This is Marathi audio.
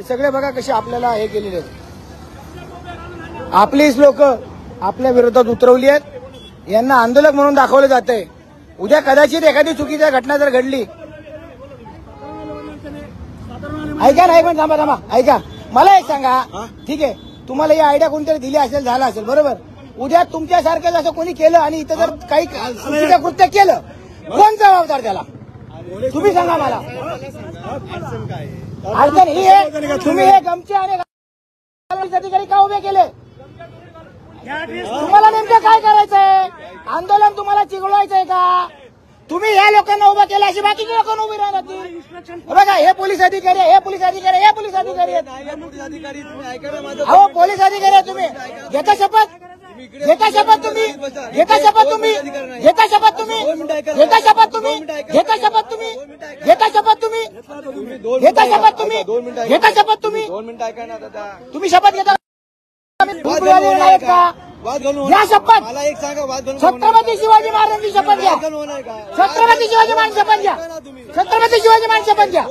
हे सगळे बघा कसे आपल्याला हे केलेले आहेत. आपलीच लोक आपल्या विरोधात उतरवली आहेत. यांना आंदोलक म्हणून दाखवलं जातंय. उद्या कदाचित एखादी चुकीची घटना जर घडली, ऐका ना, पण थांबा ऐका, मला एक सांगा, ठीक आहे, तुम्हाला ही आयडिया कोणतरी दिली असेल, झाला असेल, बरोबर. उद्या तुमच्यासारखं जसं कोणी केलं आणि इथं जर काही चुकीचं कृत्य केलं, कोण जबाबदार त्याला? तुम्ही सांगा मला. अडचण ही आहे, तुम्ही हे गमचे आणि अधिकारी का उभे केले? तुम्हाला नेमकं काय करायचंय? आंदोलन तुम्हाला चिघळवायचंय का? तुम्ही या लोकांना उभं केलं, अशी बाकीची लोकांना उभी राहतील. बघा, हे पोलीस अधिकारी, हे पोलीस अधिकारी, हे पोलीस अधिकारी आहेत. हो, पोलीस अधिकारी आहे. तुम्ही घेता शपथ, घेता शपथ तुम्ही, घेता शपथ तुम्ही, घेता शपथ तुम्ही, घेता शपथ तुम्ही, घेता शपथ तुम्ही, घेता शपथ तुम्ही, घेता शपथ तुम्ही, घेता शपथ तुम्ही, 2 मिनिटं ऐका ना दादा. तुम्ही शपथ घेता का? घ्या शपथ. मला एक सांगा, छत्रपती शिवाजी महाराजांची शपथ घ्या. छत्रपती शिवाजी महाराज शपथ घ्या. छत्रपती शिवाजी महाराज शपथ घ्या.